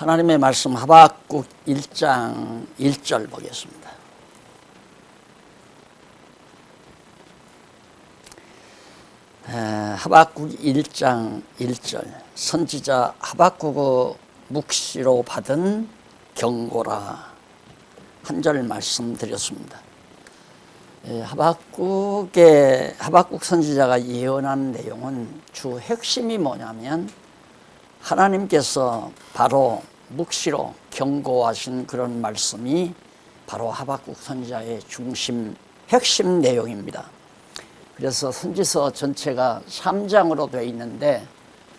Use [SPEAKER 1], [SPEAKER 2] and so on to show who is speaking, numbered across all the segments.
[SPEAKER 1] 하나님의 말씀 하박국 1장 1절 보겠습니다. 하박국 1장 1절 선지자 하박국의 묵시로 받은 경고라 한 절 말씀드렸습니다. 하박국 선지자가 예언한 내용은 주 핵심이 뭐냐면 하나님께서 바로 묵시로 경고하신 그런 말씀이 바로 하박국 선지자의 중심 핵심 내용입니다. 그래서 선지서 전체가 3장으로 되어 있는데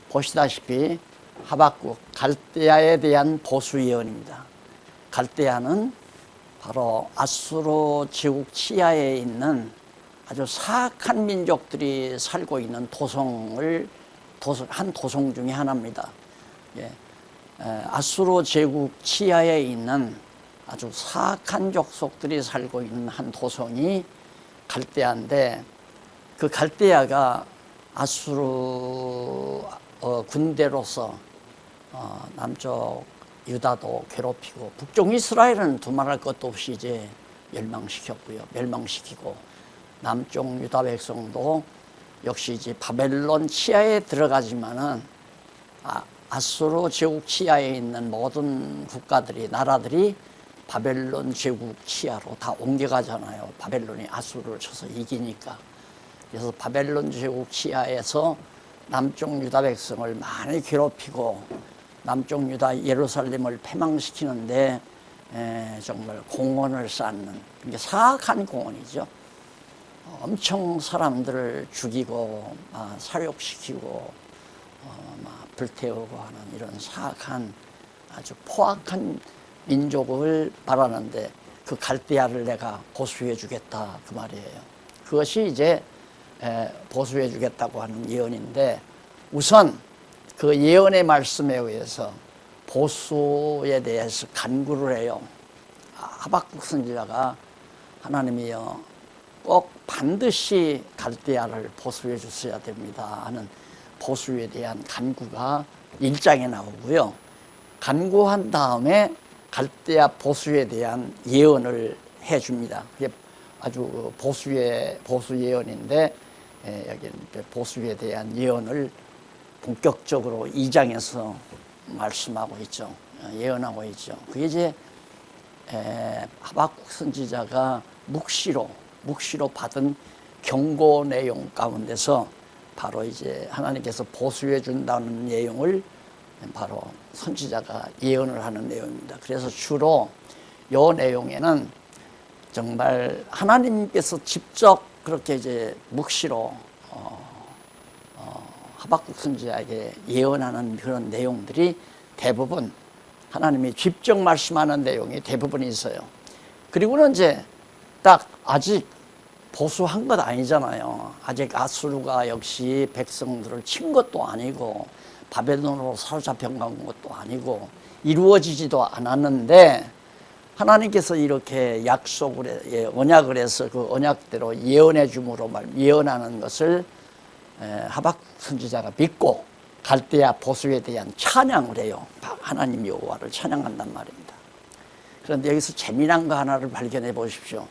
[SPEAKER 1] 보시다시피 하박국 갈대아에 대한 보수 예언입니다. 갈대아는 바로 아수르 제국 치하에 있는 아주 사악한 민족들이 살고 있는 한 도성 중에 하나입니다. 아수르 제국 치하에 있는 아주 사악한 족속들이 살고 있는 한 도성이 갈대아인데, 그 갈대아가 아수르 군대로서 남쪽 유다도 괴롭히고 북쪽 이스라엘은 두말할 것도 없이 이제 멸망시키고 남쪽 유다 백성도 역시 이제 바벨론 치하에 들어가지만은 아수르 제국 치하에 있는 모든 나라들이 바벨론 제국 치하로 다 옮겨가잖아요. 바벨론이 아수르를 쳐서 이기니까. 그래서 바벨론 제국 치하에서 남쪽 유다 백성을 많이 괴롭히고 남쪽 유다 예루살렘을 패망시키는데 정말 공원을 쌓는, 이게 사악한 공원이죠. 엄청 사람들을 죽이고 사육시키고 불태우고 하는 이런 사악한 아주 포악한 민족을 말하는데, 그 갈대아를 내가 보수해 주겠다 그 말이에요. 그것이 이제 보수해 주겠다고 하는 예언인데, 우선 그 예언의 말씀에 의해서 보수에 대해서 간구를 해요. 하박국 선지자가 하나님이여 꼭 반드시 갈대아를 보수해 주셔야 됩니다 하는 보수에 대한 간구가 1장에 나오고요. 간구한 다음에 갈대아 보수에 대한 예언을 해줍니다. 그게 아주 보수 예언인데, 여기는 보수에 대한 예언을 본격적으로 2장에서 말씀하고 있죠. 예언하고 있죠. 그게 이제 하박국 선지자가 묵시로 받은 경고 내용 가운데서 바로 이제 하나님께서 보수해 준다는 내용을 바로 선지자가 예언을 하는 내용입니다. 그래서 주로 이 내용에는 정말 하나님께서 직접 그렇게 이제 묵시로 하박국 선지자에게 예언하는 그런 내용들이 대부분 하나님이 직접 말씀하는 내용이 대부분 있어요. 그리고는 이제 딱 아직 보수한 것 아니잖아요. 아직 아수르가 역시 백성들을 친 것도 아니고 바벨론으로 사로잡혀 간 것도 아니고 이루어지지도 않았는데, 하나님께서 이렇게 언약을 해서 그 언약대로 예언해 줌으로 예언하는 것을 하박국 선지자가 믿고 갈대아 보수에 대한 찬양을 해요. 하나님 여호와를 찬양한단 말입니다. 그런데 여기서 재미난 거 하나를 발견해 보십시오.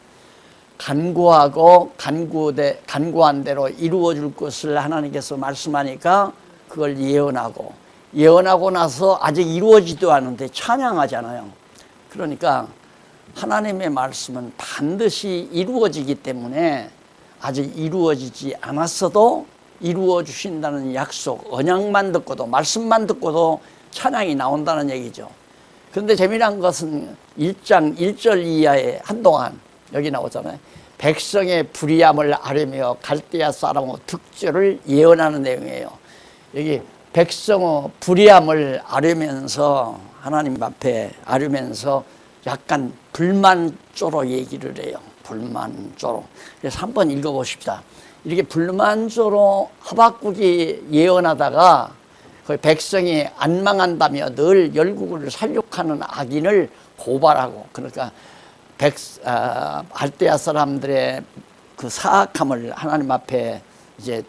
[SPEAKER 1] 간구한 대로 이루어 줄 것을 하나님께서 말씀하니까 그걸 예언하고 나서 아직 이루어지도 않은데 찬양하잖아요. 그러니까 하나님의 말씀은 반드시 이루어지기 때문에 아직 이루어지지 않았어도 이루어 주신다는 약속, 언약만 듣고도, 말씀만 듣고도 찬양이 나온다는 얘기죠. 그런데 재미난 것은 1장 1절 이하에 한동안 여기 나오잖아요. 백성의 불의함을 아뢰며 갈대아 사람의 득죄를 예언하는 내용이에요. 여기 백성의 불의함을 아뢰면서, 하나님 앞에 아뢰면서 약간 불만조로 얘기를 해요. 불만조로. 그래서 한번 읽어보십시다. 이렇게 불만조로 하박국이 예언하다가 그 백성이 안 망한다며 늘 열국을 살육하는 악인을 고발하고, 그러니까 갈대아 사람들의 그 사악함을 하나님 앞에 이제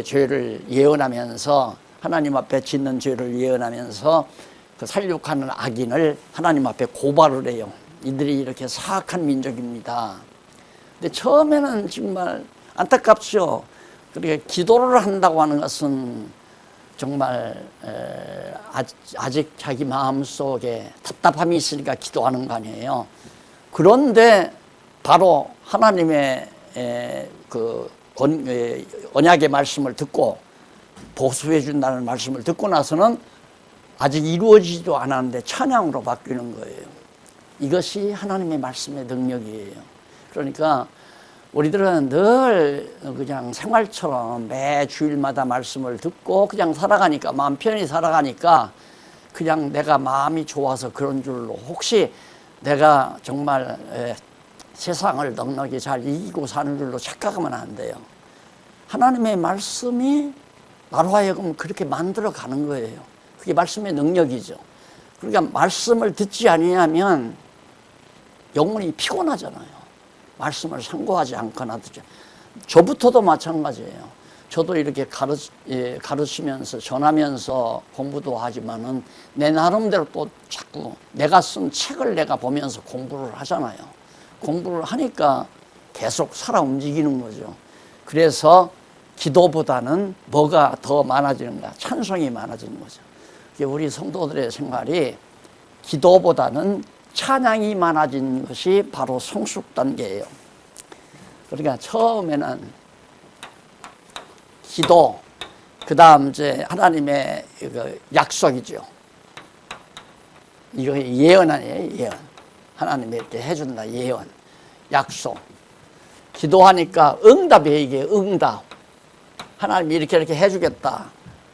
[SPEAKER 1] 죄를 예언하면서, 하나님 앞에 짓는 죄를 예언하면서 그 살육하는 악인을 하나님 앞에 고발을 해요. 이들이 이렇게 사악한 민족입니다. 근데 처음에는 정말 안타깝죠. 그러니까 기도를 한다고 하는 것은 정말 아직 자기 마음속에 답답함이 있으니까 기도하는 거 아니에요. 그런데 바로 하나님의 그 언약의 말씀을 듣고 보수해 준다는 말씀을 듣고 나서는 아직 이루어지지도 않았는데 찬양으로 바뀌는 거예요. 이것이 하나님의 말씀의 능력이에요. 그러니까 우리들은 늘 그냥 생활처럼 매 주일마다 말씀을 듣고 그냥 살아가니까, 마음 편히 살아가니까 그냥 내가 마음이 좋아서 그런 줄로, 혹시 내가 정말 세상을 넉넉히 잘 이기고 사는 줄로 착각하면 안 돼요. 하나님의 말씀이 나로 하여금 그렇게 만들어 가는 거예요. 그게 말씀의 능력이죠. 그러니까 말씀을 듣지 아니하면 영혼이 피곤하잖아요. 말씀을 상고하지 않거나 듣죠. 저부터도 마찬가지예요. 저도 이렇게 가르치면서 전하면서 공부도 하지만은 내 나름대로 또 자꾸 내가 쓴 책을 내가 보면서 공부를 하잖아요. 공부를 하니까 계속 살아 움직이는 거죠. 그래서 기도보다는 뭐가 더 많아지는가? 찬송이 많아지는 거죠. 우리 성도들의 생활이 기도보다는 찬양이 많아진 것이 바로 성숙 단계예요. 그러니까 처음에는 기도, 그 다음 이제 하나님의 약속이죠. 이거 예언 아니에요, 예언. 하나님이 이렇게 해준다, 예언. 약속. 기도하니까 응답이에요, 이게 응답. 하나님이 이렇게 해주겠다.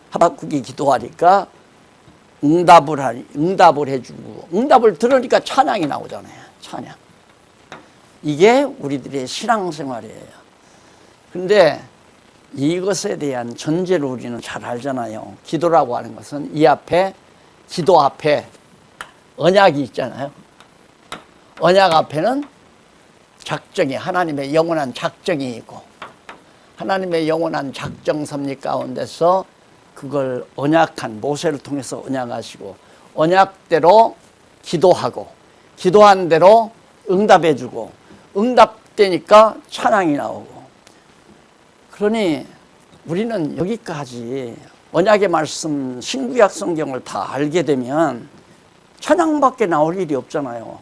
[SPEAKER 1] 하박국이 기도하니까 응답을 해주고, 응답을 들으니까 찬양이 나오잖아요. 찬양. 이게 우리들의 신앙생활이에요. 근데 이것에 대한 전제를 우리는 잘 알잖아요. 기도라고 하는 것은 이 앞에, 기도 앞에 언약이 있잖아요. 언약 앞에는 작정이, 하나님의 영원한 작정이 있고, 하나님의 영원한 작정 섭리 가운데서 그걸 언약한, 모세를 통해서 언약하시고, 언약대로 기도하고, 기도한 대로 응답해주고, 응답되니까 찬양이 나오고. 그러니 우리는 여기까지 언약의 말씀, 신구약 성경을 다 알게 되면 찬양밖에 나올 일이 없잖아요.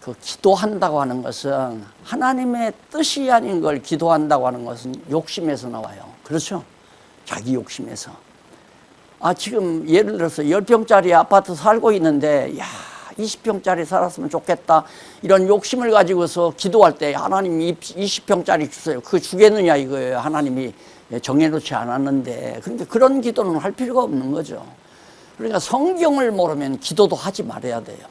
[SPEAKER 1] 그 기도한다고 하는 것은, 하나님의 뜻이 아닌 걸 기도한다고 하는 것은 욕심에서 나와요. 그렇죠? 자기 욕심에서. 지금 예를 들어서 10평짜리 아파트 살고 있는데, 20평짜리 살았으면 좋겠다, 이런 욕심을 가지고서 기도할 때 하나님 20평짜리 주세요. 그거 주겠느냐 이거예요. 하나님이 정해놓지 않았는데. 그런데 그런 기도는 할 필요가 없는 거죠. 그러니까 성경을 모르면 기도도 하지 말아야 돼요.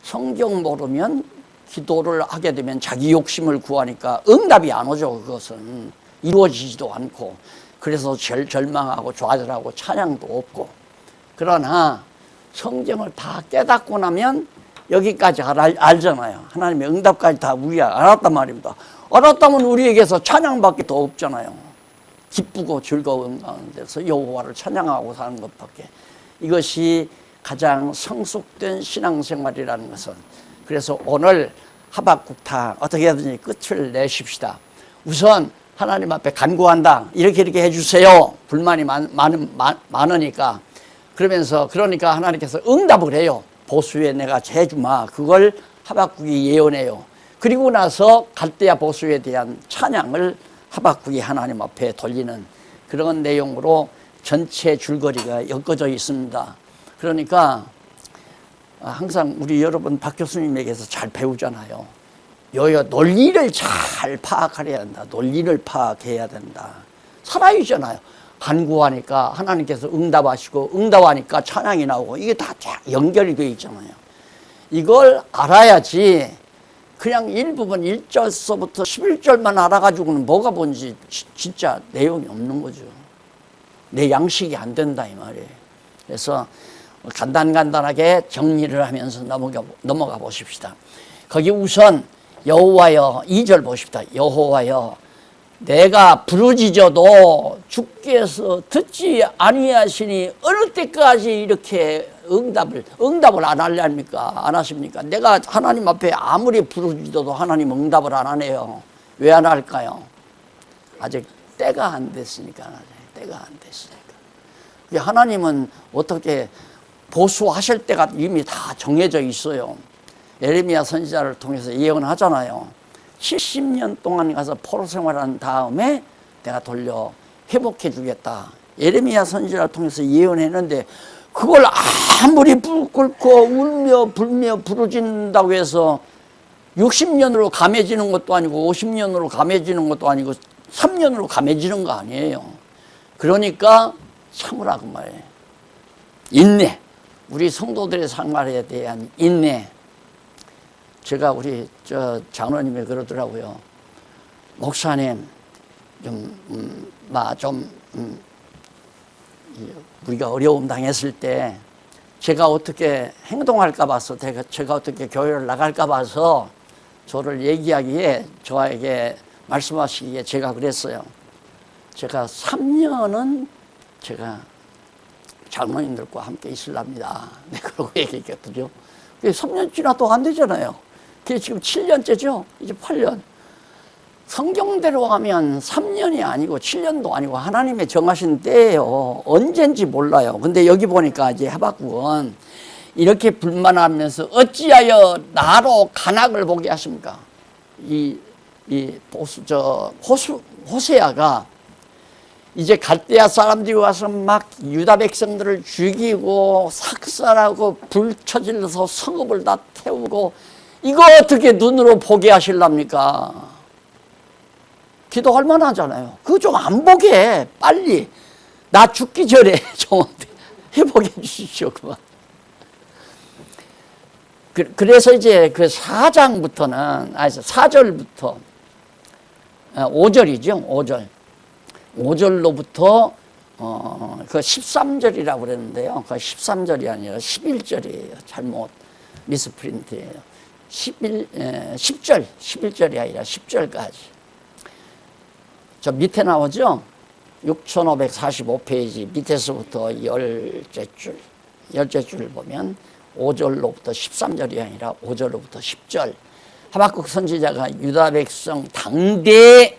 [SPEAKER 1] 성경 모르면 기도를 하게 되면 자기 욕심을 구하니까 응답이 안 오죠. 그것은 이루어지지도 않고, 그래서 절망하고 좌절하고 찬양도 없고. 그러나 성경을 다 깨닫고 나면 여기까지 알잖아요. 하나님의 응답까지 다 우리가 알았단 말입니다. 알았다면 우리에게서 찬양밖에 더 없잖아요. 기쁘고 즐거운 가운데서 여호와를 찬양하고 사는 것밖에. 이것이 가장 성숙된 신앙생활이라는 것은. 그래서 오늘 하박국타 어떻게 하든지 끝을 내십시다. 우선 하나님 앞에 간구한다. 이렇게 해주세요. 불만이 많으니까. 그러니까 하나님께서 응답을 해요. 보수에 내가 해주마. 그걸 하박국이 예언해요. 그리고 나서 갈대아 보수에 대한 찬양을 하박국이 하나님 앞에 돌리는 그런 내용으로 전체 줄거리가 엮어져 있습니다. 그러니까 항상 우리 여러분 박 교수님에게서 잘 배우잖아요. 논리를 잘 파악해야 한다. 논리를 파악해야 된다. 살아있잖아요. 간구하니까 하나님께서 응답하시고, 응답하니까 찬양이 나오고, 이게 다 연결이 되어 있잖아요. 이걸 알아야지 그냥 일부분 1절서부터 11절만 알아가지고는 뭐가 뭔지 진짜 내용이 없는 거죠. 내 양식이 안 된다 이 말이에요. 그래서 간단하게 정리를 하면서 넘어가 보십시다. 거기 우선 여호와여, 2절 보십시다. 여호와여, 내가 부르짖어도 주께서 듣지 아니하시니 어느 때까지 이렇게 응답을 안 하려니까 안 하십니까? 내가 하나님 앞에 아무리 부르짖어도 하나님 응답을 안 하네요. 왜 안 할까요? 아직 때가 안 됐으니까. 때가 안 됐으니까. 하나님은 어떻게 보수하실 때가 이미 다 정해져 있어요. 예레미야 선지자를 통해서 예언하잖아요. 70년 동안 가서 포로 생활한 다음에 내가 돌려 회복해 주겠다. 예레미야 선지자를 통해서 예언했는데 그걸 아무리 불 끓고 울며 불며 부르짖는다고 해서 60년으로 감해지는 것도 아니고 50년으로 감해지는 것도 아니고 3년으로 감해지는 거 아니에요. 그러니까 참으라고 말이에요. 인내. 우리 성도들의 생활에 대한 인내. 제가 우리 장로님이 그러더라고요. 목사님 우리가 어려움 당했을 때 제가 어떻게 행동할까 봐서 제가 어떻게 교회를 나갈까 봐서 저를 얘기하기에 저에게 말씀하시기에 제가 그랬어요. 제가 3년은 제가 장로님들과 함께 있으랍니다. 네, 그러고 얘기했거든요. 3년 지나도 안 되잖아요. 그게 지금 7년째죠. 이제 8년. 성경대로 하면 3년이 아니고 7년도 아니고 하나님의 정하신 때예요. 언젠지 몰라요. 근데 여기 보니까 이제 하박국은 이렇게 불만하면서 어찌하여 나로 간악을 보게 하십니까? 호세아가 이제 갈대아 사람들이 와서 막 유다 백성들을 죽이고 삭살하고 불 쳐질러서 성읍을 다 태우고 이거 어떻게 눈으로 보게 하실랍니까? 기도할 만하잖아요. 그거 좀 안 보게 빨리 나 죽기 전에 좀 해보게 해주십시오. 그만. 그래서 이제 그 4장부터는 4절부터 5절이죠. 5절. 5절로부터 그 13절이라고 그랬는데요. 그 13절이 아니라 11절이에요. 잘못 미스프린트예요. 11절이 아니라 10절까지. 저 밑에 나오죠? 6545페이지 밑에서부터 10째 줄 보면 5절로부터 13절이 아니라 5절로부터 10절. 하박국 선지자가 유다 백성 당대에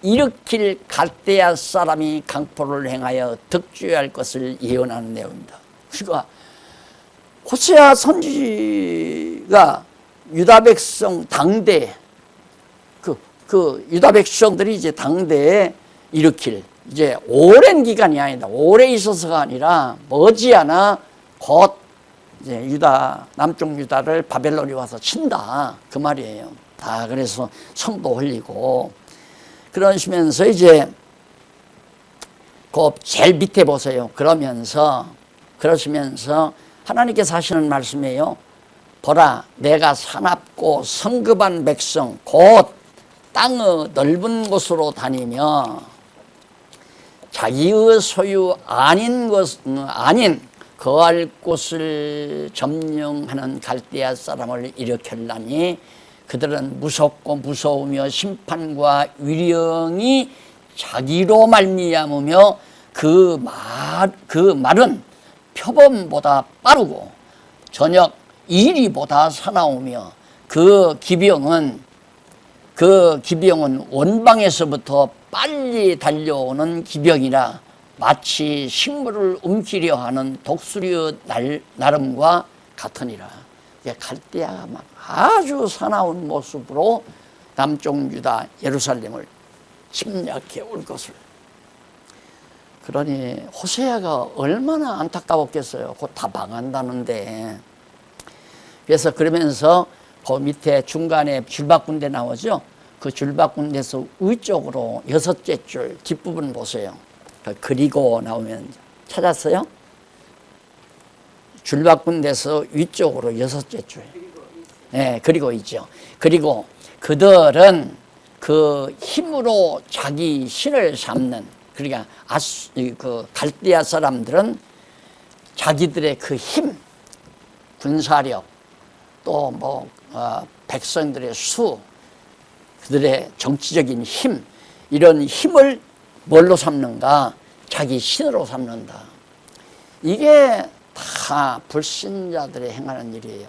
[SPEAKER 1] 일으킬 갈대아 사람이 강포를 행하여 득주할 것을 예언하는 내용입니다. 그러니까 호세아 선지가 유다 백성 당대 그 유다 백성들이 이제 당대에 일으킬 이제 오랜 기간이 아니다. 오래 있어서가 아니라 머지않아 곧 이제 남쪽 유다를 바벨론이 와서 친다. 그 말이에요. 다 그래서 성도 흘리고 그러시면서 이제 그 제일 밑에 보세요. 그러시면서 하나님께서 하시는 말씀이에요. 보라, 내가 사납고 성급한 백성 곧 땅의 넓은 곳으로 다니며 자기의 소유 아닌 거할 곳을 점령하는 갈대아 사람을 일으켰나니 그들은 무섭고 무서우며 심판과 위령이 자기로 말미암으며 그 말은 표범보다 빠르고 저녁 이리보다 사나우며 그 기병은 원방에서부터 빨리 달려오는 기병이라 마치 식물을 움키려 하는 독수리의 나름과 같으니라. 갈대아가 막 아주 사나운 모습으로 남쪽 유다 예루살렘을 침략해 올 것을. 그러니 호세아가 얼마나 안타까웠겠어요. 곧 다 망한다는데. 그래서 그러면서 그 밑에 중간에 줄바꾼데 나오죠. 그 줄바꾼데서 위쪽으로 6째 줄 뒷부분 보세요. 그리고 나오면 찾았어요? 줄바꾼데서 위쪽으로 6째 줄. 네, 그리고 있죠. 그리고 그들은 그 힘으로 자기 신을 삼는, 그러니까 그 갈대아 사람들은 자기들의 그 힘, 군사력, 또 백성들의 수, 그들의 정치적인 힘, 이런 힘을 뭘로 삼는가? 자기 신으로 삼는다. 이게 다 다 불신자들이 행하는 일이에요.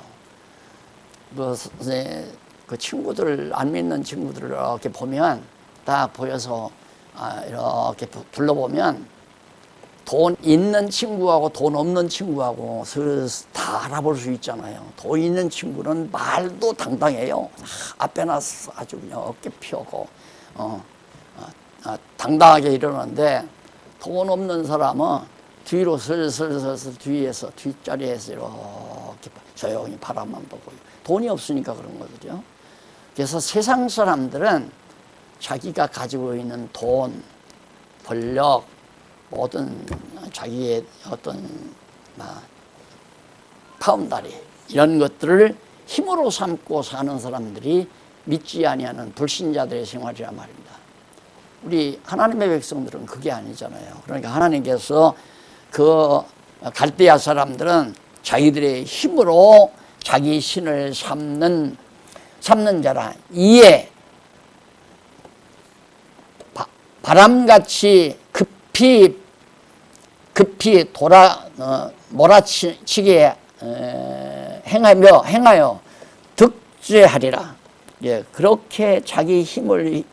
[SPEAKER 1] 그 친구들, 안 믿는 친구들을 이렇게 보면 딱 보여서 이렇게 둘러보면 돈 있는 친구하고 돈 없는 친구하고 다 알아볼 수 있잖아요. 돈 있는 친구는 말도 당당해요. 앞에 나서 아주 그냥 어깨 펴고 당당하게 이러는데, 돈 없는 사람은 뒤로 슬슬 뒤에서 뒷자리에서 이렇게 조용히 바라만 보고, 돈이 없으니까 그런 거죠. 그래서 세상 사람들은 자기가 가지고 있는 돈, 권력, 모든 자기의 어떤 파운다리 이런 것들을 힘으로 삼고 사는 사람들이 믿지 아니하는 불신자들의 생활이란 말입니다. 우리 하나님의 백성들은 그게 아니잖아요. 그러니까 하나님께서 그 갈대아 사람들은 자기들의 힘으로 자기 신을 삼는 자라. 이에 바람같이 급히 몰아치게 행하여 득죄하리라. 예, 그렇게 자기 힘을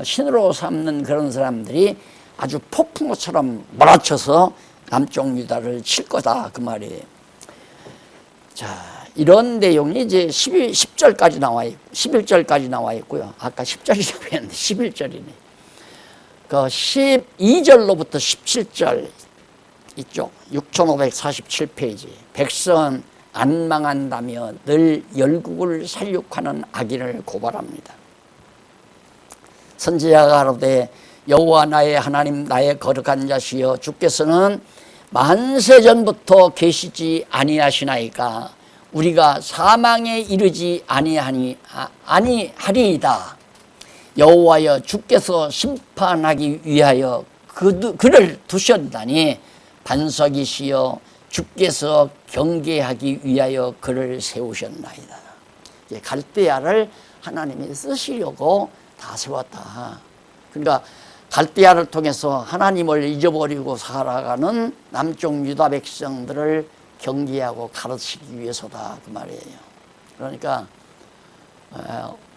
[SPEAKER 1] 신으로 삼는 그런 사람들이 아주 폭풍우처럼 몰아쳐서 남쪽 유다를 칠 거다, 그 말이에요. 자, 이런 내용이 이제 10절까지 나와 있고 11절까지 나와 있고요. 아까 10절이라고 했는데 11절이네. 그 12절로부터 17절 이쪽 6547페이지. 백성은 안 망한다며 늘 열국을 살육하는 악인을 고발합니다. 선지자가 가로되 여호와 나의 하나님 나의 거룩한 자시여, 주께서는 만세 전부터 계시지 아니하시나이까 우리가 사망에 이르지 아니하리이다. 여호와여, 주께서 심판하기 위하여 그를 두셨다니 반석이시여, 주께서 경계하기 위하여 그를 세우셨나이다. 갈대아를 하나님이 쓰시려고 다 세웠다. 그러니까 갈대아를 통해서 하나님을 잊어버리고 살아가는 남쪽 유다 백성들을 경계하고 가르치기 위해서다, 그 말이에요. 그러니까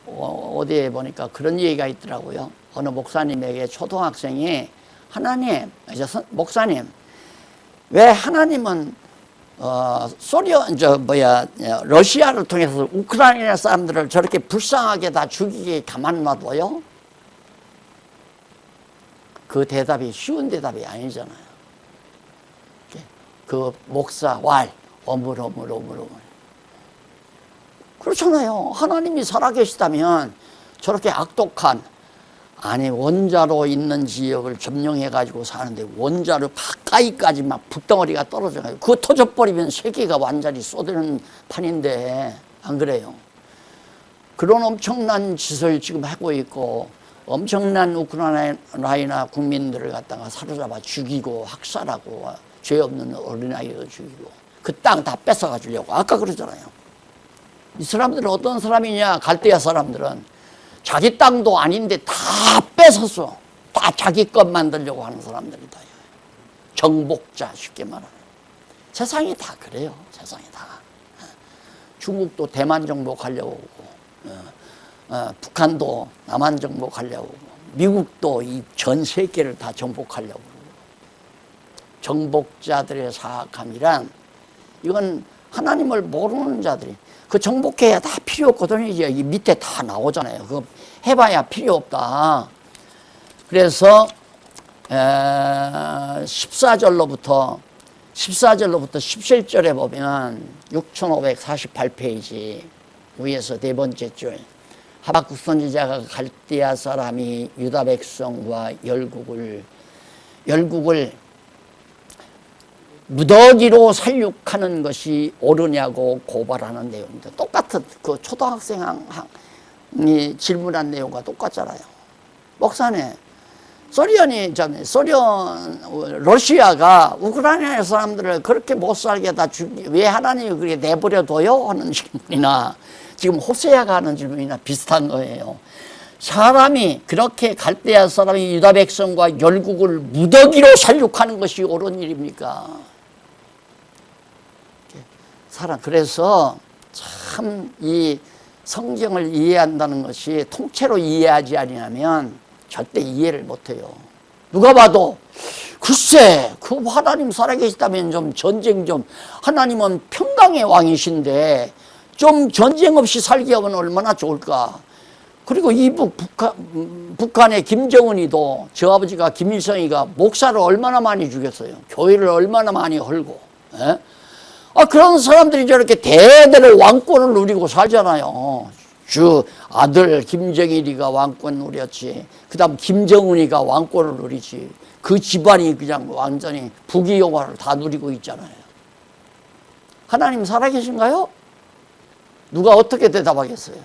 [SPEAKER 1] 어디에 보니까 그런 얘기가 있더라고요. 어느 목사님에게 초등학생이 목사님, 왜 하나님은 러시아를 통해서 우크라이나 사람들을 저렇게 불쌍하게 다 죽이게 가만 놔둬요? 그 대답이 쉬운 대답이 아니잖아요. 그 목사 어물어물. 그렇잖아요. 하나님이 살아계시다면 저렇게 악독한, 원자로 있는 지역을 점령해가지고 사는데 원자로 가까이까지 막 붓덩어리가 떨어져가지고 그거 터져버리면 세계가 완전히 쏟아지는 판인데, 안 그래요? 그런 엄청난 짓을 지금 하고 있고, 엄청난 우크라이나 국민들을 갖다가 사로잡아 죽이고 학살하고 죄 없는 어린아이도 죽이고 그 땅 다 뺏어가 주려고. 아까 그러잖아요. 이 사람들은 어떤 사람이냐? 갈대아 사람들은 자기 땅도 아닌데 다 뺏었어. 다 자기 것 만들려고 하는 사람들이다. 정복자, 쉽게 말하면. 세상이 다 그래요. 세상이 다. 중국도 대만 정복하려고 오고, 북한도 남한 정복하려고 오고, 미국도 이 전 세계를 다 정복하려고 오고. 정복자들의 사악함이란, 이건 하나님을 모르는 자들이, 그 정복해야 다 필요 없거든요. 이제 이 밑에 다 나오잖아요. 그거 해봐야 필요 없다. 그래서 14절로부터 17절에 보면 6548페이지 위에서 네 번째 줄, 하박국 선지자가 갈대아 사람이 유다 백성과 열국을 무더기로 살육하는 것이 옳으냐고 고발하는 내용입니다. 똑같은 그 초등학생이 질문한 내용과 똑같잖아요. 목사님, 러시아가 우크라이나 사람들을 그렇게 못 살게 다 왜 하나님이 그렇게 내버려둬요? 하는 질문이나, 지금 호세아가 하는 질문이나 비슷한 거예요. 사람이 그렇게 갈대아 사람이 유다 백성과 열국을 무더기로 살육하는 것이 옳은 일입니까? 그래서 참 이 성경을 이해한다는 것이 통째로 이해하지 아니하면 절대 이해를 못해요. 누가 봐도 글쎄 그 하나님 살아계시다면 좀 전쟁 좀, 하나님은 평강의 왕이신데 좀 전쟁 없이 살게 하면 얼마나 좋을까. 그리고 이북 북한의 김정은이도 저 아버지가 김일성이가 목사를 얼마나 많이 죽였어요. 교회를 얼마나 많이 헐고. 에? 그런 사람들이 저렇게 대대로 왕권을 누리고 살잖아요. 주 아들 김정일이가 왕권 누렸지. 그 다음 김정은이가 왕권을 누리지. 그 집안이 그냥 완전히 부귀영화를 다 누리고 있잖아요. 하나님 살아계신가요? 누가 어떻게 대답하겠어요?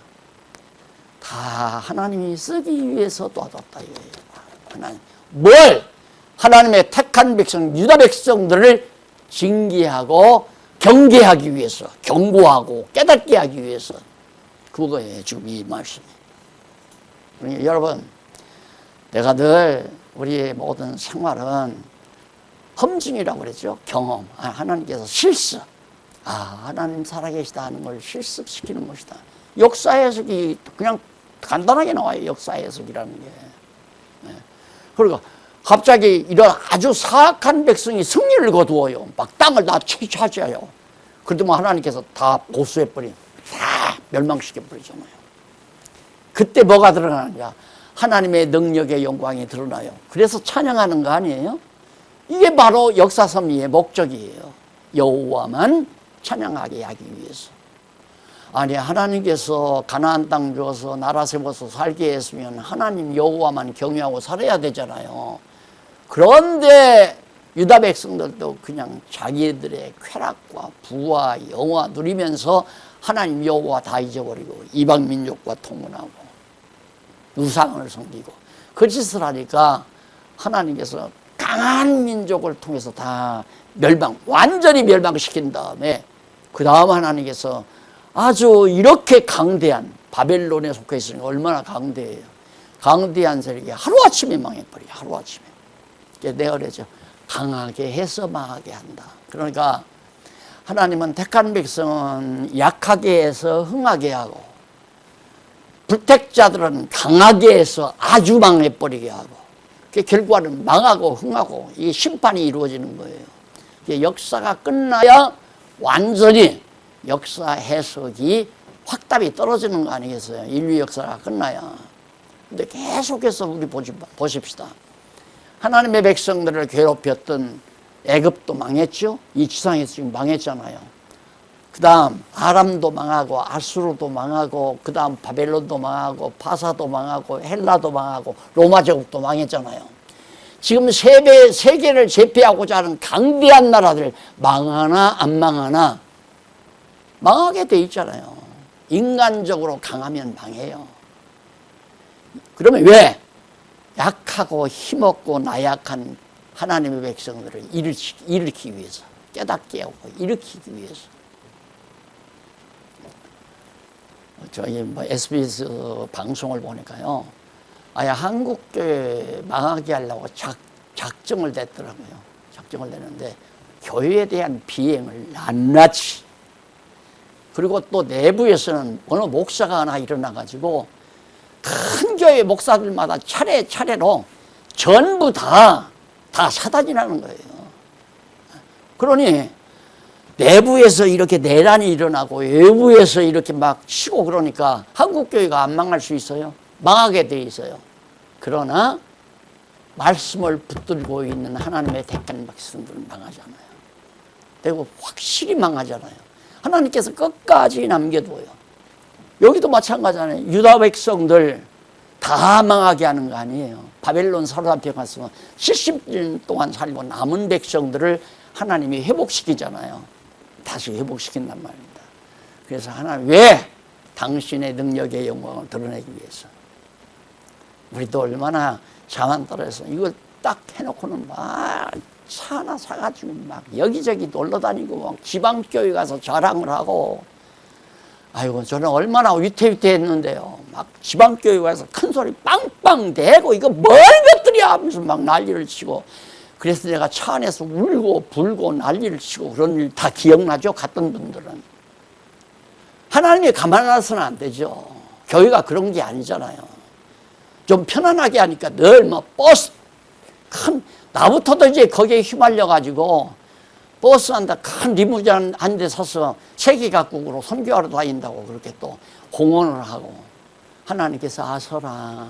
[SPEAKER 1] 다 하나님이 쓰기 위해서 도와줬다. 하나님. 뭘? 하나님의 택한 백성, 유다 백성들을 징계하고 경계하기 위해서, 경고하고 깨닫게 하기 위해서. 그거예요, 지금 이 말씀이. 그러니까 여러분, 내가 늘 우리의 모든 생활은 험증이라고 그랬죠. 경험. 하나님께서 실습. 하나님 살아계시다 하는 걸 실습시키는 것이다. 역사 해석이 그냥 간단하게 나와요. 역사 해석이라는 게. 그러니까 갑자기 이런 아주 사악한 백성이 승리를 거두어요. 막 땅을 다 차지해요. 그러더만 하나님께서 다 보수해버린, 다 멸망시켜버리잖아요. 그때 뭐가 드러나느냐? 하나님의 능력의 영광이 드러나요. 그래서 찬양하는 거 아니에요? 이게 바로 역사 섭리의 목적이에요. 여호와만 찬양하게 하기 위해서. 아니, 하나님께서 가나안 땅 주어서 나라 세워서 살게 했으면 하나님 여호와만 경외하고 살아야 되잖아요. 그런데 유다 백성들도 그냥 자기들의 쾌락과 부와 영화 누리면서 하나님 여호와 다 잊어버리고 이방 민족과 통혼하고 우상을 섬기고 그 짓을 하니까 하나님께서 강한 민족을 통해서 다 완전히 멸망시킨 다음에 그 다음 하나님께서 아주 이렇게 강대한, 바벨론에 속해 있으니까 얼마나 강대해요. 강대한 세력이 하루아침에 망해버려요. 하루아침에. 내가 그러죠. 강하게 해서 망하게 한다. 그러니까 하나님은 택한 백성은 약하게 해서 흥하게 하고, 불택자들은 강하게 해서 아주 망해버리게 하고, 결과는 망하고 흥하고 이 심판이 이루어지는 거예요. 역사가 끝나야 완전히 역사 해석이 확답이 떨어지는 거 아니겠어요? 인류 역사가 끝나야. 근데 계속해서 우리 보십시다. 하나님의 백성들을 괴롭혔던 애굽도 망했죠. 이 지상에서 지금 망했잖아요. 그 다음 아람도 망하고 아수르도 망하고 그 다음 바벨론도 망하고 바사도 망하고 헬라도 망하고 로마 제국도 망했잖아요. 지금 세계를 제패하고자 하는 강대한 나라들 망하나 안 망하나 망하게 돼 있잖아요. 인간적으로 강하면 망해요. 그러면 왜? 약하고 힘없고 나약한 하나님의 백성들을 일으키기 위해서, 깨닫게 하고 일으키기 위해서. 저희 SBS 방송을 보니까요, 아예 한국교회 망하게 하려고 작정을 냈더라고요. 작정을 내는데 교회에 대한 비행을 낱낱이, 그리고 또 내부에서는 어느 목사가 하나 일어나가지고 큰 교회 목사들마다 차례차례로 전부 다 사단이라는 거예요. 그러니 내부에서 이렇게 내란이 일어나고 외부에서 이렇게 막 치고 그러니까 한국교회가 안 망할 수 있어요? 망하게 돼 있어요. 그러나 말씀을 붙들고 있는 하나님의 택한 백성들은 망하잖아요. 그리고 확실히 망하잖아요. 하나님께서 끝까지 남겨둬요. 여기도 마찬가지잖아요. 유다 백성들 다 망하게 하는 거 아니에요. 바벨론 사로잡혀 갔으면 70년 동안 살고 남은 백성들을 하나님이 회복시키잖아요. 다시 회복시킨단 말입니다. 그래서 하나님 왜? 당신의 능력의 영광을 드러내기 위해서. 우리도 얼마나 자만 떨어서 이걸 딱 해놓고는 막 차 하나 사가지고 막 여기저기 놀러다니고 막 지방교회 가서 자랑을 하고, 아이고 저는 얼마나 위태위태했는데요. 막 지방교회 가서 큰 소리 빵빵 대고 이거 뭔 것들이야 하면서 막 난리를 치고, 그래서 내가 차 안에서 울고 불고 난리를 치고 그런 일 다 기억나죠? 갔던 분들은. 하나님이 가만히 놔서는 안 되죠. 교회가 그런 게 아니잖아요. 좀 편안하게 하니까 늘 뭐 버스 나부터도 이제 거기에 휘말려가지고 버스 한다 큰 리무진 한 대 사서 세계각국으로 선교하러 다닌다고 그렇게 또 공헌을 하고 하나님께서 아서라.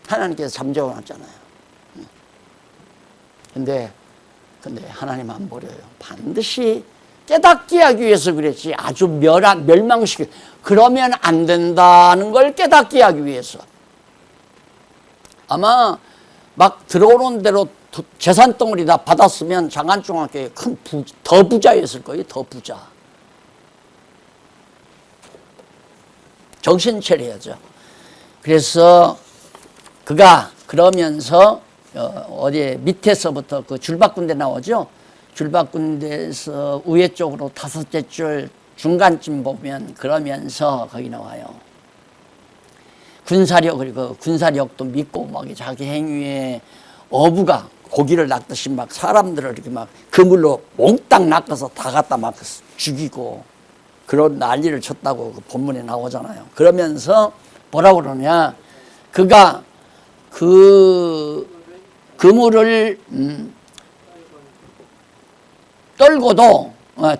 [SPEAKER 1] 하나님께서 잠재워놨잖아요. 근데 하나님 안 버려요. 반드시 깨닫게 하기 위해서 그랬지 아주 멸망시켜 그러면 안 된다는 걸 깨닫게 하기 위해서. 아마 막 들어오는 대로 재산 덩어리 다 받았으면 장안중학교에 더 부자였을 거예요. 더 부자. 정신 차려야죠. 그래서 그가 그러면서 어디 밑에서부터 그 줄바꾼 데 나오죠. 줄바꾼 데서 위에 쪽으로 다섯째 줄 중간쯤 보면 그러면서 거기 나와요. 군사력 그리고 군사력도 믿고 막 자기 행위에 어부가 고기를 낚듯이 막 사람들을 이렇게 막 그물로 몽땅 낚아서 다 갖다 막 죽이고 그런 난리를 쳤다고 그 본문에 나오잖아요. 그러면서 뭐라고 그러냐. 그가 그 그물을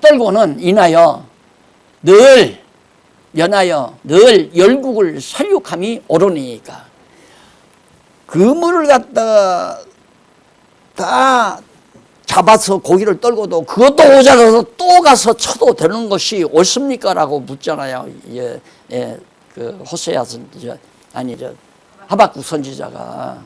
[SPEAKER 1] 떨고는 인하여 늘 열국을 살육함이 옳으니까 그물을 갖다 다 잡아서 고기를 떨고도 그것도 모자라서 또 가서 쳐도 되는 것이 옳습니까? 라고 묻잖아요. 그 호세아 선지자 하박국 선지자가.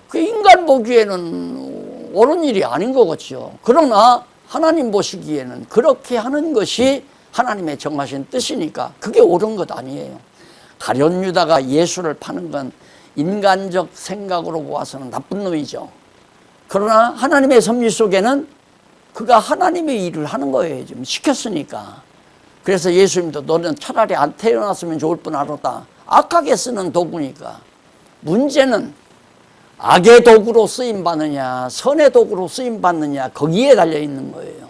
[SPEAKER 1] 그 인간 보기에는 옳은 일이 아닌 거겠죠. 그러나 하나님 보시기에는 그렇게 하는 것이 하나님의 정하신 뜻이니까 그게 옳은 것 아니에요. 가룟 유다가 예수를 파는 건 인간적 생각으로 보아서는 나쁜 놈이죠. 그러나 하나님의 섭리 속에는 그가 하나님의 일을 하는 거예요. 지금 시켰으니까. 그래서 예수님도 너는 차라리 안 태어났으면 좋을 뻔 알았다. 악하게 쓰는 도구니까. 문제는 악의 도구로 쓰임받느냐 선의 도구로 쓰임받느냐 거기에 달려있는 거예요.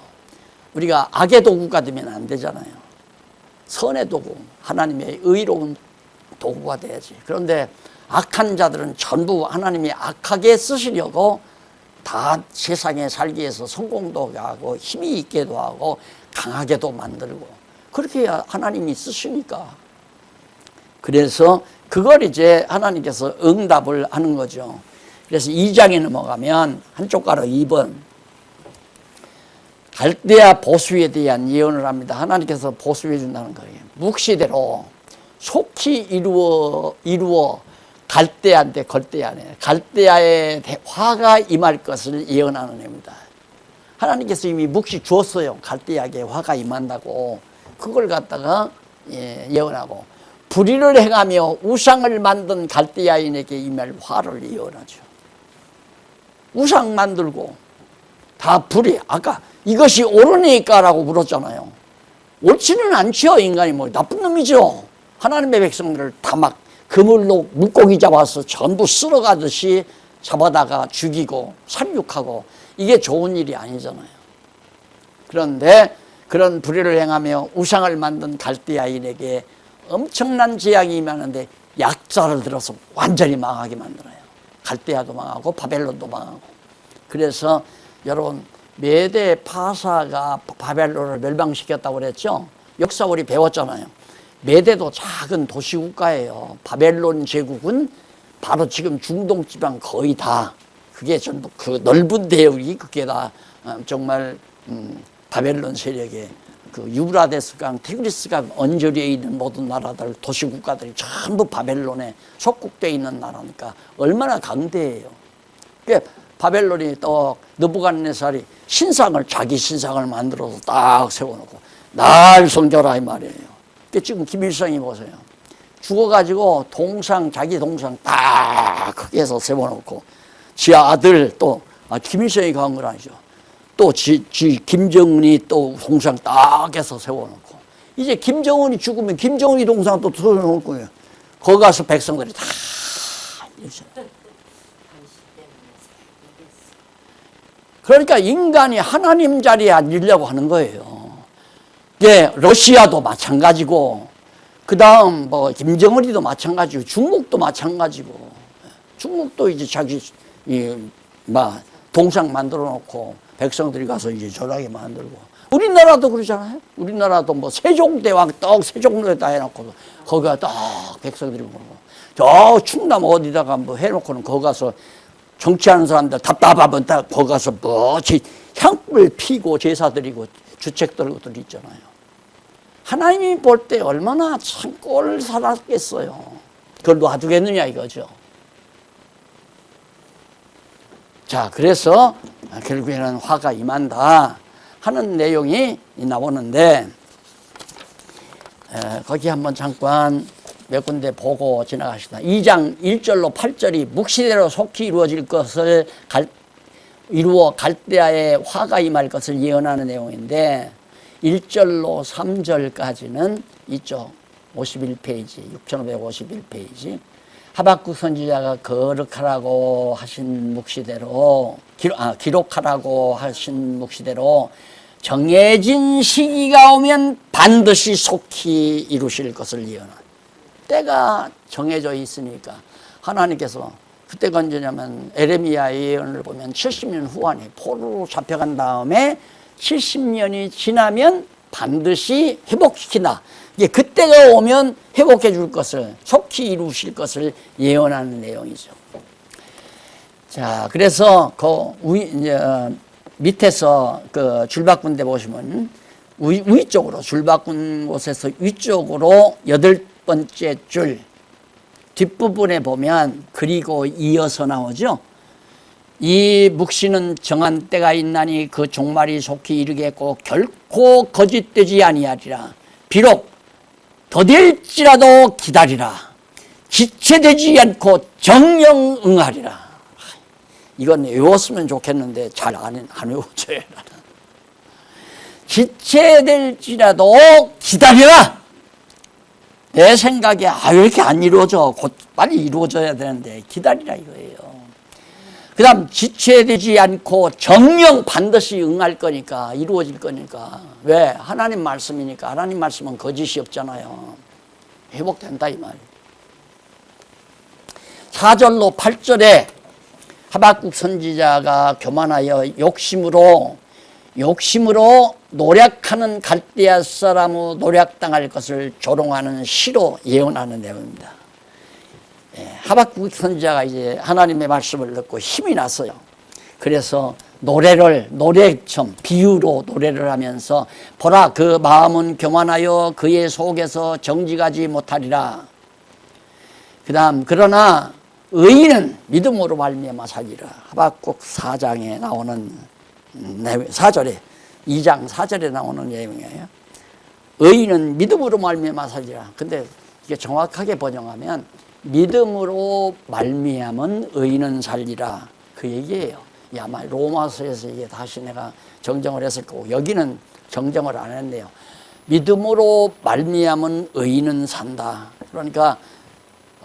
[SPEAKER 1] 우리가 악의 도구가 되면 안 되잖아요. 선의 도구, 하나님의 의로운 도구가 돼야지. 그런데 악한 자들은 전부 하나님이 악하게 쓰시려고 다 세상에 살기 위해서 성공도 하고 힘이 있게도 하고 강하게도 만들고 그렇게 해야 하나님이 쓰시니까. 그래서 그걸 이제 하나님께서 응답을 하는 거죠. 그래서 2장에 넘어가면 한쪽 가로 2번 갈대아 보수에 대한 예언을 합니다. 하나님께서 보수해 준다는 거예요. 묵시대로 속히 이루어 갈대아인데 걸대아네. 갈대아의 화가 임할 것을 예언하는 해입니다. 하나님께서 이미 묵시 주었어요. 갈대아에게 화가 임한다고. 그걸 갖다가 예언하고 불의를 행하며 우상을 만든 갈대아인에게 임할 화를 예언하죠. 우상 만들고 다 불의. 아까 이것이 옳으니까 라고 물었잖아요. 옳지는 않죠. 인간이 뭐 나쁜 놈이죠. 하나님의 백성들을 다 막 그물로 물고기 잡아서 전부 쓸어가듯이 잡아다가 죽이고 살육하고 이게 좋은 일이 아니잖아요. 그런데 그런 불의를 행하며 우상을 만든 갈대아인에게 엄청난 재앙이 임하는데 약자를 들어서 완전히 망하게 만들어요. 갈대아도 망하고 바벨론도 망하고. 그래서 여러분 메대 파사가 바벨론을 멸망시켰다고 그랬죠. 역사 우리 배웠잖아요. 메대도 작은 도시국가예요. 바벨론 제국은 바로 지금 중동 지방 거의 다 그게 전부 그 넓은 대역이 그게 다 정말 바벨론 세력의 그 유브라데스강, 티그리스강 언저리에 있는 모든 나라들 도시국가들이 전부 바벨론에 속국되어 있는 나라니까 얼마나 강대해요. 그러니까 바벨론이 또 느부갓네살이 자기 신상을 만들어서 딱 세워놓고 날 섬겨라 이 말이에요. 지금 김일성이 보세요. 죽어가지고 자기 동상 딱 크게 해서 세워놓고 지 아들 또 김일성이 가한 건 아니죠. 또 김정은이 또 동상 딱 해서 세워놓고 이제 김정은이 죽으면 김정은이 동상 또 세워놓을 거예요. 거기 가서 백성들이 다 그러니까 인간이 하나님 자리에 앉으려고 하는 거예요. 예, 러시아도 마찬가지고, 그 다음 뭐 김정은이도 마찬가지고, 중국도 마찬가지고, 중국도 이제 자기 동상 만들어 놓고 백성들이 가서 이제 전하게 만들고, 우리나라도 그러잖아요. 우리나라도 뭐 세종대왕 떡 세종로에다 해놓고 거기가 딱 백성들이 모르고, 저 충남 어디다가 뭐 해놓고는 거기 가서 정치하는 사람들 답답하면 딱 거기 가서 뭐 향불 피고 제사 드리고 주책 들고 들 있잖아요. 하나님이 볼 때 얼마나 참 꼴 살았겠어요. 그걸 놔두겠느냐 이거죠. 자, 그래서 결국에는 화가 임한다 하는 내용이 나오는데, 거기 한번 잠깐 몇 군데 보고 지나가시다. 2장 1절로 8절이 묵시대로 속히 이루어질 것을 이루어 갈대아에 화가 임할 것을 예언하는 내용인데, 1절로 3절까지는 이쪽 51페이지, 6551페이지 하박국 선지자가 거룩하라고 하신 묵시대로 기록하라고 하신 묵시대로 정해진 시기가 오면 반드시 속히 이루실 것을 예언한, 때가 정해져 있으니까 하나님께서, 그때가 언제냐면 에레미야 예언을 보면 70년 후안에 포로로 잡혀간 다음에 70년이 지나면 반드시 회복시킨다. 이게 그때가 오면 회복해 줄 것을, 속히 이루실 것을 예언하는 내용이죠. 자, 그래서 밑에서 그 줄바꾼 데 보시면 위쪽으로, 줄바꾼 곳에서 위쪽으로 8번째 줄 뒷부분에 보면 그리고 이어서 나오죠. 이 묵시는 정한 때가 있나니 그 종말이 속히 이르겠고 결코 거짓되지 아니하리라. 비록 더딜지라도 기다리라. 지체되지 않고 정령 응하리라. 이건 외웠으면 좋겠는데 잘 안 외워져요. 지체될지라도 기다리라. 내 생각에 왜 이렇게 안 이루어져? 곧 빨리 이루어져야 되는데 기다리라 이거예요. 그 다음 지체되지 않고 정령 반드시 응할 거니까, 이루어질 거니까. 왜? 하나님 말씀이니까. 하나님 말씀은 거짓이 없잖아요. 회복된다 이 말이에요. 4절로 8절에 하박국 선지자가 교만하여 욕심으로 노략하는 갈대아 사람의 노략당할 것을 조롱하는 시로 예언하는 내용입니다. 하박국 선지자가 이제 하나님의 말씀을 듣고 힘이 났어요. 그래서 노래처럼 비유로 노래를 하면서, 보라 그 마음은 교만하여 그의 속에서 정직하지 못하리라. 그 다음 그러나 의인은 믿음으로 말미암아 살리라. 하박국 4장에 나오는 4절에 2장 4절에 나오는 내용이에요. 의인은 믿음으로 말미암아 살리라. 근데 이게 정확하게 번역하면 믿음으로 말미암은 의인은 살리라, 그 얘기예요. 아마 로마서에서 이게 다시 내가 정정을 했을 거고, 여기는 정정을 안 했네요. 믿음으로 말미암은 의인은 산다. 그러니까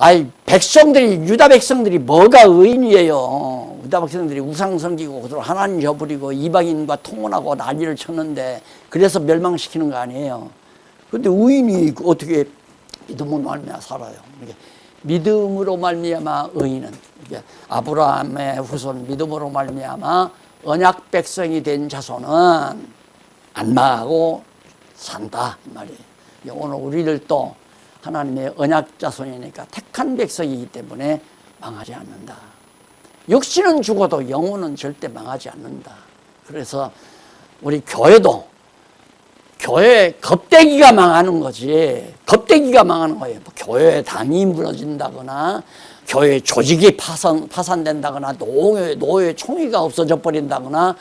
[SPEAKER 1] 유다 백성들이 뭐가 의인이에요. 유다 백성들이 우상 섬기고 하나님 저버리고 이방인과 통혼하고 난리를 쳤는데, 그래서 멸망시키는 거 아니에요. 그런데 의인이 어떻게 믿음으로 말미암아 살아요. 믿음으로 말미암아 의인은, 아브라함의 후손 믿음으로 말미암아 언약 백성이 된 자손은 안 망하고 산다 이 말이에요. 오늘 우리들도 하나님의 언약 자손이니까 택한 백성이기 때문에 망하지 않는다. 육신은 죽어도 영혼은 절대 망하지 않는다. 그래서 우리 교회도, 교회 겁대기가 망하는 거지, 겁대기가 망하는 거예요. 교회 당이 무너진다거나 교회 조직이 파산된다거나 노예 총회가 없어져 버린다거나,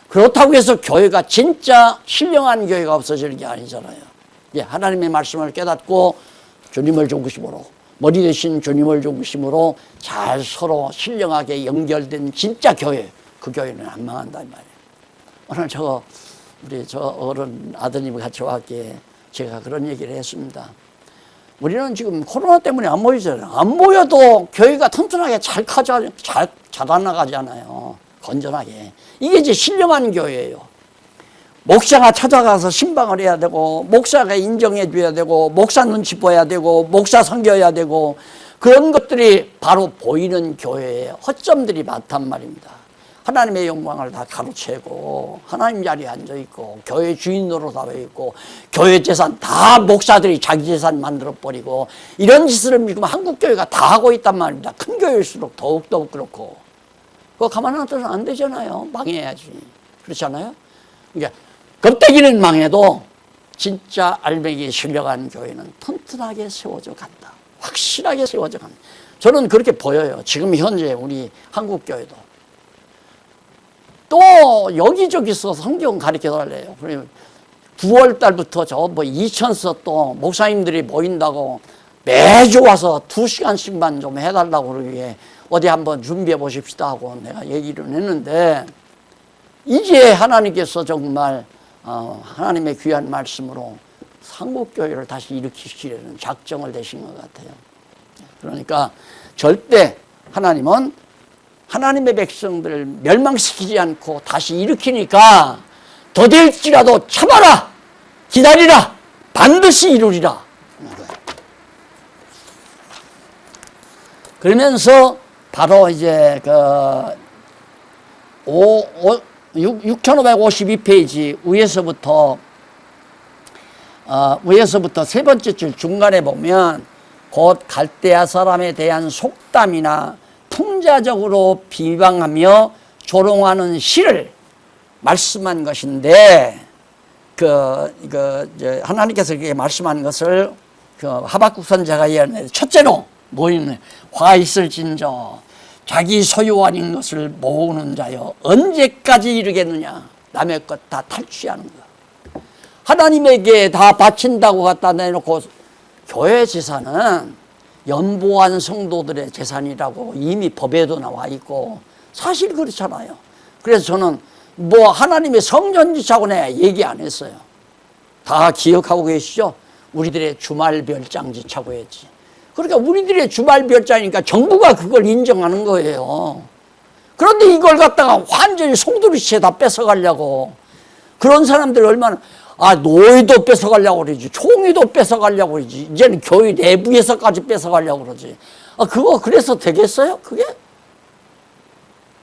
[SPEAKER 1] 그렇다고 해서 교회가 진짜 신령한 교회가 없어지는 게 아니잖아요. 하나님의 말씀을 깨닫고 주님을 중심으로, 머리 대신 주님을 중심으로 잘 서로 신령하게 연결된 진짜 교회, 그 교회는 안 망한다 이 말이에요. 오늘 우리 어른 아드님이 같이 왔기에 제가 그런 얘기를 했습니다. 우리는 지금 코로나 때문에 안 모이잖아요. 안 모여도 교회가 튼튼하게 잘 자라나가잖아요. 건전하게. 이게 이제 신령한 교회예요. 목사가 찾아가서 신방을 해야 되고, 목사가 인정해 줘야 되고, 목사 눈치 보여야 되고, 목사 섬겨야 되고, 그런 것들이 바로 보이는 교회에 허점들이 많단 말입니다. 하나님의 영광을 다 가로채고 하나님 자리에 앉아있고 교회 주인으로 다 있고 교회 재산 다 목사들이 자기 재산 만들어버리고 이런 짓을 미국 한국교회가 다 하고 있단 말입니다. 큰 교회일수록 더욱더욱 그렇고 그거 가만 놔둬서는 안 되잖아요. 망해야지. 그렇잖아요. 그러니까 겁대기는 망해도 진짜 알배기에 신령한 교회는 튼튼하게 세워져 간다. 확실하게 세워져 간다. 저는 그렇게 보여요. 지금 현재 우리 한국교회도. 또 여기저기서 성경 가르쳐 달래요. 9월 달부터 저 뭐 이천서 또 목사님들이 모인다고 매주 와서 2시간씩만 좀 해달라고 그러기에 어디 한번 준비해 보십시다 하고 내가 얘기를 했는데 이제 하나님께서 정말 하나님의 귀한 말씀으로 한국교회를 다시 일으키시려는 작정을 내신 것 같아요. 그러니까 절대 하나님은 하나님의 백성들을 멸망시키지 않고 다시 일으키니까 더딜지라도 참아라, 기다리라, 반드시 이루리라. 그러면서 바로 이제 6552페이지 위에서부터 세 번째 줄 중간에 보면 곧 갈대아 사람에 대한 속담이나 풍자적으로 비방하며 조롱하는 시를 말씀한 것인데 하나님께서 그렇게 말씀한 것을 하박국 선지자가 예언해. 첫째로 뭐있네? 화 있을진저 자기 소유 아닌 것을 모으는 자여 언제까지 이르겠느냐. 남의 것 다 탈취하는 거. 하나님에게 다 바친다고 갖다 내놓고 교회 재산은 연보한 성도들의 재산이라고 이미 법에도 나와 있고 사실 그렇잖아요. 그래서 저는 뭐 하나님의 성전지차고 내가 얘기 안 했어요. 다 기억하고 계시죠? 우리들의 주말별장지차고 했지. 그러니까 우리들의 주말별장이니까 정부가 그걸 인정하는 거예요. 그런데 이걸 갖다가 완전히 송두리째 다 뺏어가려고 그런 사람들 얼마나 노예도 뺏어가려고 그러지, 총회도 뺏어가려고 그러지, 이제는 교회 내부에서까지 뺏어가려고 그러지. 그거 그래서 되겠어요? 그게?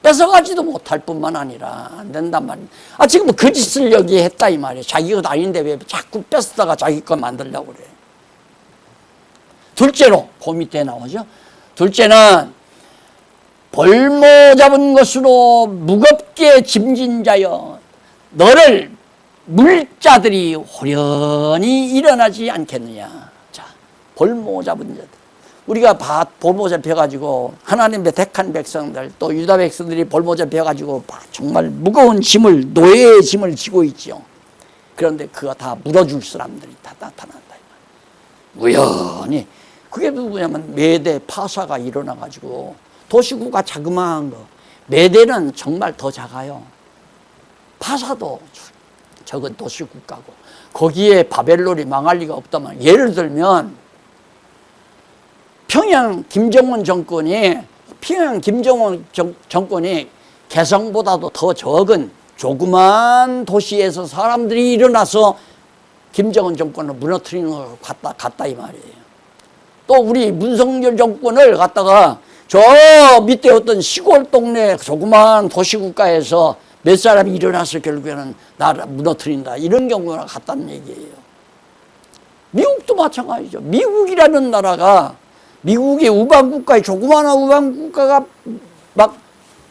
[SPEAKER 1] 뺏어가지도 못할 뿐만 아니라 안 된단 말이야. 지금 그 짓을 여기 했다 이 말이에요. 자기 것 아닌데 왜 자꾸 뺏다가 자기 것 만들려고 그래. 둘째로, 그 밑에 나오죠. 둘째는 볼모 잡은 것으로 무겁게 짐진 자여 너를 물자들이 호련히 일어나지 않겠느냐. 자, 볼모 잡은 자들. 우리가 볼모 잡혀가지고 하나님의 택한 백성들 또 유다 백성들이 볼모 잡혀가지고 정말 무거운 짐을 노예의 짐을 지고 있죠. 그런데 그거 다 물어줄 사람들이 다 나타난다. 우연히 그게 누구냐면 메대 파사가 일어나가지고 도시구가 자그마한 거. 메대는 정말 더 작아요. 파사도 적은 도시국가고 거기에 바벨론이 망할 리가 없다면 예를 들면 평양 김정은 정권이 개성보다도 더 적은 조그만 도시에서 사람들이 일어나서 김정은 정권을 무너뜨리는 것 같다 이 말이에요. 또 우리 문성열 정권을 갖다가 저 밑에 어떤 시골 동네 조그만 도시국가에서 몇 사람이 일어나서 결국에는 나라 무너뜨린다. 이런 경우가 같다는 얘기예요. 미국도 마찬가지죠. 미국이라는 나라가 미국의 우방국가에 조그마한 우방국가가 막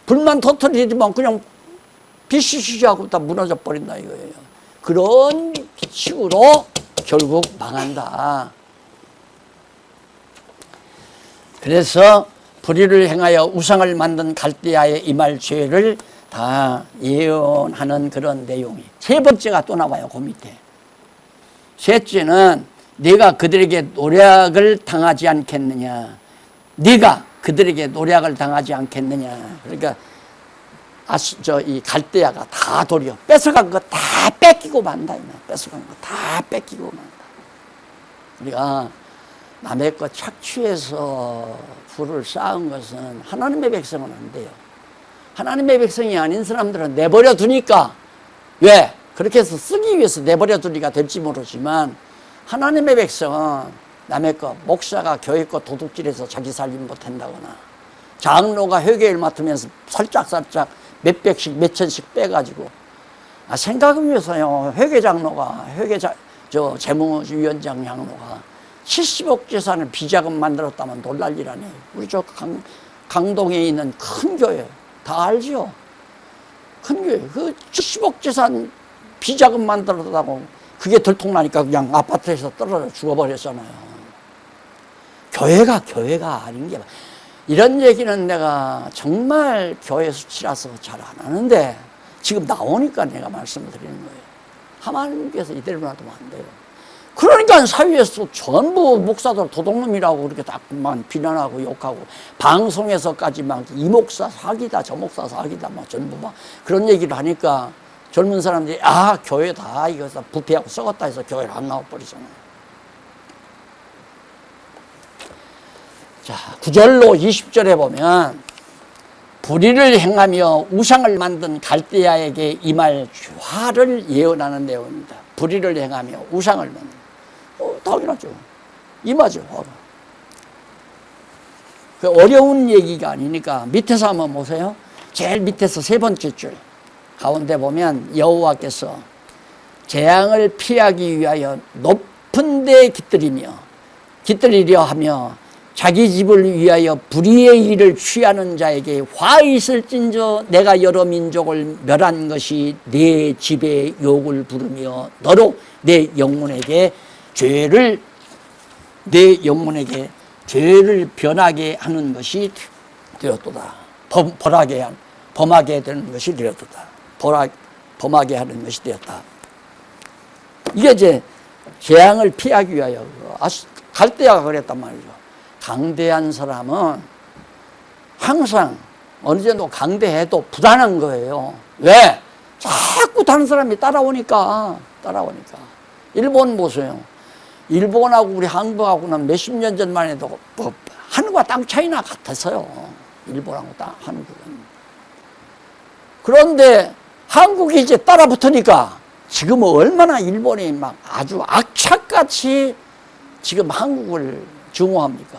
[SPEAKER 1] 불만 터뜨리지만 그냥 비시시하고 다 무너져 버린다 이거예요. 그런 식으로 결국 망한다. 그래서 불의를 행하여 우상을 만든 갈대아에 임할 죄를 다 예언하는 그런 내용이. 세 번째가 또 나와요. 그 밑에. 셋째는 네가 그들에게 노략을 당하지 않겠느냐. 네가 그들에게 노략을 당하지 않겠느냐. 그러니까 이 갈대아가 다 도리어 뺏어간 거 다 뺏기고 만다. 뺏어간 거 다 뺏기고 만다. 우리가 남의 것 착취해서 부를 쌓은 것은 하나님의 백성은 안 돼요. 하나님의 백성이 아닌 사람들은 내버려 두니까, 왜? 그렇게 해서 쓰기 위해서 내버려 두니까 될지 모르지만, 하나님의 백성은 남의 것, 목사가 교회 것 도둑질해서 자기 살림 못한다거나, 장로가 회계를 맡으면서 살짝살짝 몇백씩 몇천씩 빼가지고, 생각을 위해서요, 회계장로가, 재무위원장 장로가 70억 재산을 비자금 만들었다면 놀랄 일 아니에요. 우리 저 강동에 있는 큰 교회, 다 알죠? 큰 교회, 그 70억 재산 비자금 만들었다고 그게 들통나니까 그냥 아파트에서 떨어져 죽어버렸잖아요. 교회가 아닌 게, 이런 얘기는 내가 정말 교회 수치라서 잘 안 하는데, 지금 나오니까 내가 말씀을 드리는 거예요. 하나님께서 이대로 놔두면 안 돼요. 그러니까 사회에서 전부 목사들 도둑놈이라고 그렇게 딱만 비난하고 욕하고, 방송에서까지 막 이 목사 사기다, 저 목사 사기다, 막 전부 막 그런 얘기를 하니까 젊은 사람들이 교회 다 이거서 부패하고 썩었다 해서 교회를 안 나와버리잖아요. 자, 9절로 20절에 보면 불의를 행하며 우상을 만든 갈대아에게 임할 화를 예언하는 내용입니다. 불의를 행하며 우상을 만든, 당연하죠. 임하죠, 화가. 그 어려운 얘기가 아니니까 밑에서 한번 보세요. 제일 밑에서 세 번째 줄 가운데 보면 여호와께서 재앙을 피하기 위하여 높은 데 깃들이려 하며 자기 집을 위하여 불의의 일을 취하는 자에게 화 있을진저 내가 여러 민족을 멸한 것이 내 집에 욕을 부르며 너로 내 영혼에게 죄를 변하게 하는 것이 되었도다. 범하게 되는 것이 되었도다. 범하게 하는 것이 되었다. 이게 이제 재앙을 피하기 위하여, 갈대아가 그랬단 말이죠. 강대한 사람은 항상 어느 정도 강대해도 불안한 거예요. 왜? 자꾸 다른 사람이 따라오니까. 일본 보세요. 일본하고 우리 한국하고는 몇십 년 전만 해도 하늘과 땅 차이나 같았어요. 일본하고 한국은. 그런데 한국이 이제 따라 붙으니까 지금은 얼마나 일본이 막 아주 악착같이 지금 한국을 증오합니까?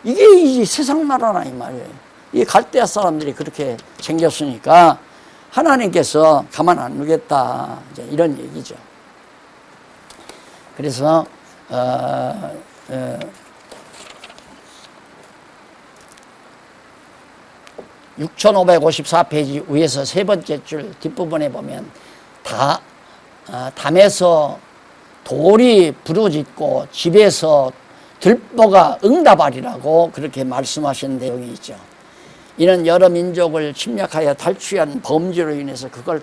[SPEAKER 1] 이게 이 세상 나라나 이 말이에요. 이 갈대아 사람들이 그렇게 생겼으니까 하나님께서 가만 안 두겠다, 이제 이런 얘기죠. 그래서 6554페이지 위에서 세 번째 줄 뒷부분에 보면 담에서 돌이 부르짖고 집에서 들보가 응답하리라고 그렇게 말씀하신 내용이 있죠. 이는 여러 민족을 침략하여 탈취한 범죄로 인해서 그걸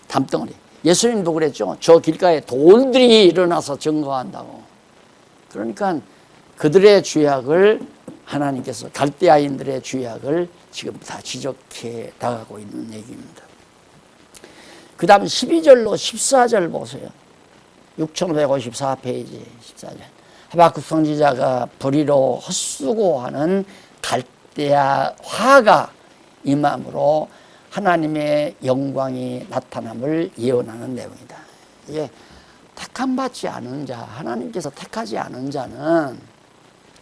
[SPEAKER 1] 담덩어리. 예수님도 그랬죠. 저 길가에 돌들이 일어나서 증거한다고. 그러니까 그들의 죄악을 하나님께서 갈대아인들의 죄악을 지금 다 지적해 나가고 있는 얘기입니다. 그 다음 12절로 14절 보세요. 6554페이지 14절. 하박국 선지자가 불의로 헛수고하는 갈대아 화가 임함으로 하나님의 영광이 나타남을 예언하는 내용이다. 이게 택함받지 않은 자, 하나님께서 택하지 않은 자는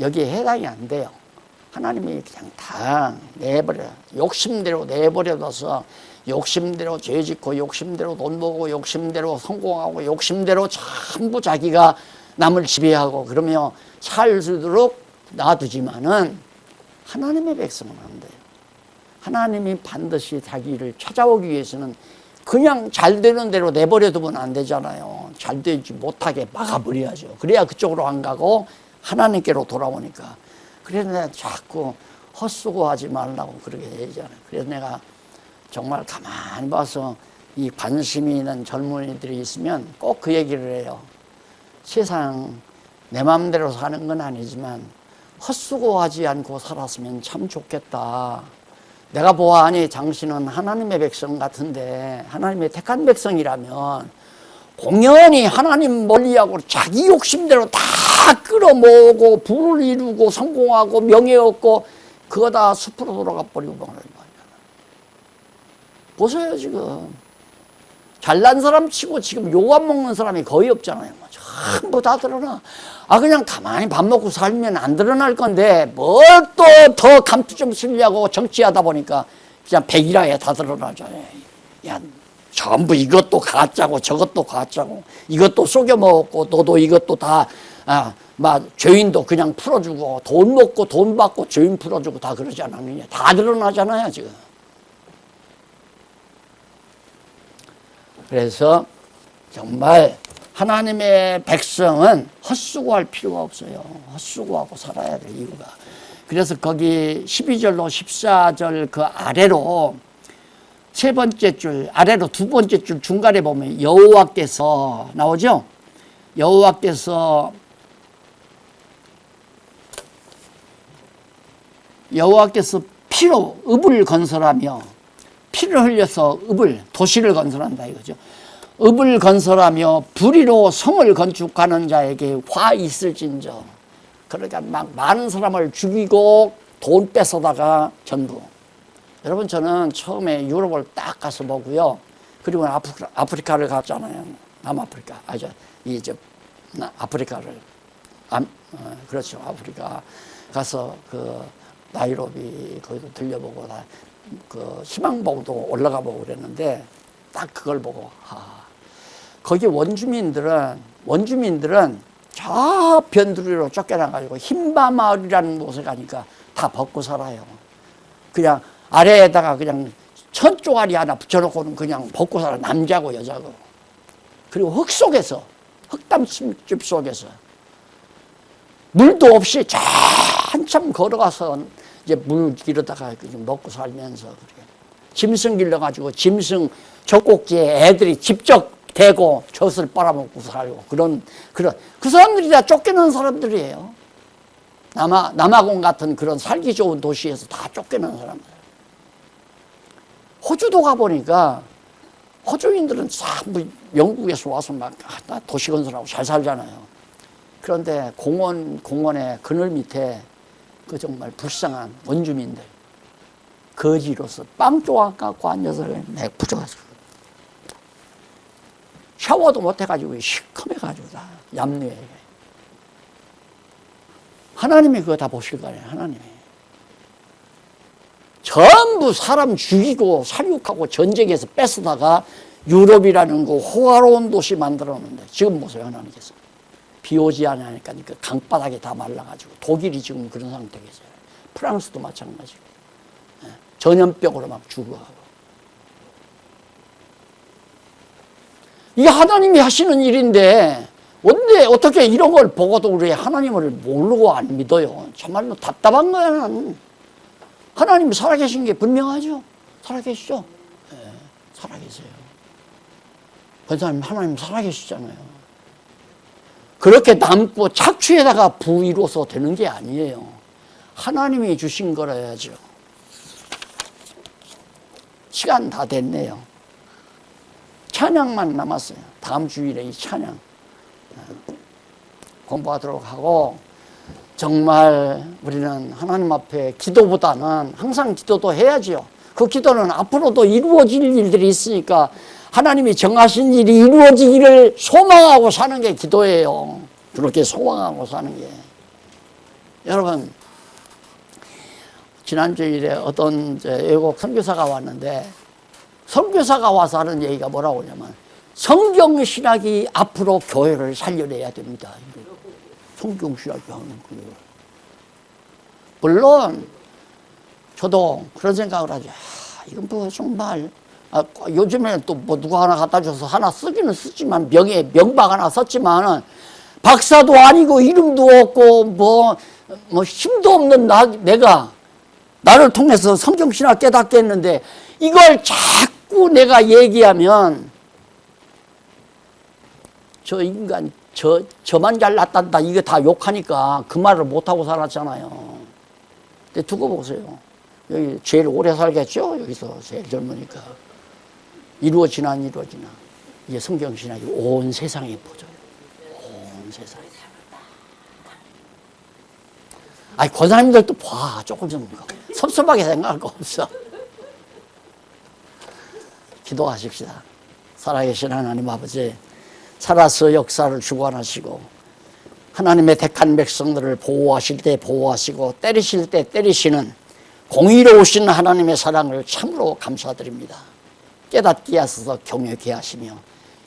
[SPEAKER 1] 여기에 해당이 안 돼요. 하나님이 그냥 다 욕심대로 내버려둬서 욕심대로 죄 짓고 욕심대로 돈 벌고 욕심대로 성공하고 욕심대로 전부 자기가 남을 지배하고 그러며 살 수 있도록 놔두지만은 하나님의 백성은 안 돼요. 하나님이 반드시 자기를 찾아오기 위해서는 그냥 잘 되는 대로 내버려두면 안 되잖아요. 잘 되지 못하게 막아버려야죠. 그래야 그쪽으로 안 가고 하나님께로 돌아오니까. 그래서 내가 자꾸 헛수고하지 말라고 그렇게 얘기하잖아요. 그래서 내가 정말 가만히 봐서 이 관심이 있는 젊은이들이 있으면 꼭 그 얘기를 해요. 세상 내 마음대로 사는 건 아니지만 헛수고하지 않고 살았으면 참 좋겠다. 내가 보아하니 당신은 하나님의 백성 같은데 하나님의 택한 백성이라면 공연히 하나님 멀리하고 자기 욕심대로 다 끌어모으고 부를 이루고 성공하고 명예 얻고 그거 다 숲으로 돌아가 버리고 말이야. 보세요, 지금. 잘난 사람 치고 지금 욕 안 먹는 사람이 거의 없잖아요. 전부 다 드러나. 그냥 가만히 밥 먹고 살면 안 드러날 건데, 뭘 또 더 감투 좀 쓰려고 정치하다 보니까 그냥 백일화에 다 드러나잖아요. 야, 전부 이것도 가짜고 저것도 가짜고, 이것도 속여 먹었고, 너도 이것도 다, 죄인도 그냥 풀어주고, 돈 먹고 돈 받고 죄인 풀어주고 다 그러지 않느냐. 다 드러나잖아요, 지금. 그래서 정말 하나님의 백성은 헛수고할 필요가 없어요. 헛수고하고 살아야 될 이유가. 그래서 거기 12절로 14절 그 아래로 세 번째 줄, 아래로 두 번째 줄 중간에 보면 여호와께서 나오죠? 여호와께서 피로 읍을 건설하며, 피를 흘려서 도시를 건설한다 이거죠. 읍을 건설하며 불의로 성을 건축하는 자에게 화 있을진저. 그러니까 막 많은 사람을 죽이고 돈 뺏어다가 전부. 여러분, 저는 처음에 유럽을 딱 가서 보고요. 그리고 아프리카를 갔잖아요. 남아프리카. 아프리카를. 그렇죠. 아프리카 가서 그 나이로비 거기도 들려보고 그 희망봉도 올라가 보고 그랬는데 딱 그걸 보고 거기 원주민들은 저 변두리로 쫓겨나가지고 흰바마을이라는 곳에 가니까 다 벗고 살아요. 그냥 아래에다가 그냥 천조가리 하나 붙여놓고는 그냥 벗고 살아. 남자고 여자고. 그리고 흙담집 속에서 물도 없이 한참 걸어가서 이제 물 길어다가 먹고 살면서 그래. 짐승 길러가지고 짐승 젖꼭지에 애들이 직접 대고 젖을 빨아먹고 살고 그 사람들이 다 쫓겨난 사람들이에요. 남아공 같은 그런 살기 좋은 도시에서 다 쫓겨난 사람들. 호주도 가보니까 호주인들은 영국에서 와서 막 도시 건설하고 잘 살잖아요. 그런데 공원의 그늘 밑에 그 정말 불쌍한 원주민들, 거지로서 빵 조각 갖고 앉아서 맥부져가지고 샤워도 못해가지고 시커매가지고 다 얌루에. 하나님이 그거 다 보실 거예요. 하나님이 전부 사람 죽이고 살육하고 전쟁에서 뺏어다가 유럽이라는 그 호화로운 도시 만들었는데 지금 보세요. 하나님께서 비 오지 않으니까 그 강바닥이 다 말라가지고 독일이 지금 그런 상태겠어요. 프랑스도 마찬가지고 전염병으로 막 죽어가고. 이게 하나님이 하시는 일인데 어떻게 이런 걸 보고도 우리 하나님을 모르고 안 믿어요. 정말로 답답한 거야. 나는. 하나님이 살아계신 게 분명하죠. 살아계시죠. 네, 살아계세요. 권사님, 하나님 살아계시잖아요. 그렇게 남고 착취에다가 부 이루어서 되는 게 아니에요. 하나님이 주신 거라야죠. 시간 다 됐네요. 찬양만 남았어요. 다음 주일에 이 찬양 공부하도록 하고, 정말 우리는 하나님 앞에 기도보다는 항상 기도도 해야지요. 그 기도는 앞으로도 이루어질 일들이 있으니까 하나님이 정하신 일이 이루어지기를 소망하고 사는 게 기도예요. 그렇게 소망하고 사는 게. 여러분, 지난주일에 어떤 외국 선교사가 왔는데, 선교사가 와서 하는 얘기가 뭐라고 하냐면, 성경신학이 앞으로 교회를 살려내야 됩니다. 성경신학이 하는 거예요. 물론 저도 그런 생각을 하죠. 이건 뭐 정말 요즘에는 또 뭐 누가 하나 갖다 줘서 하나 쓰기는 쓰지만 명박 하나 썼지만은 박사도 아니고 이름도 없고 뭐 힘도 없는 내가 나를 통해서 성경신학 깨닫게 했는데 이걸 자꾸 내가 얘기하면 저 인간 저만 잘났단다 이게 다 욕하니까 그 말을 못하고 살았잖아요. 근데 두고 보세요. 여기 제일 오래 살겠죠? 여기서 제일 젊으니까. 이루어지나 안 이루어지나. 이게 성경신학이 온 세상에 퍼져요. 온 세상에. 아니, 권사님들도 봐. 조금 좀 섭섭하게 생각할 거 없어. 기도하십시다. 살아계신 하나님 아버지, 살아서 역사를 주관하시고 하나님의 택한 백성들을 보호하실 때 보호하시고 때리실 때 때리시는 공의로우신 하나님의 사랑을 참으로 감사드립니다. 깨닫게 하셔서 경외케 하시며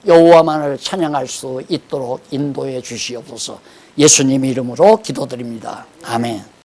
[SPEAKER 1] 여호와만을 찬양할 수 있도록 인도해 주시옵소서. 예수님 이름으로 기도드립니다. 아멘.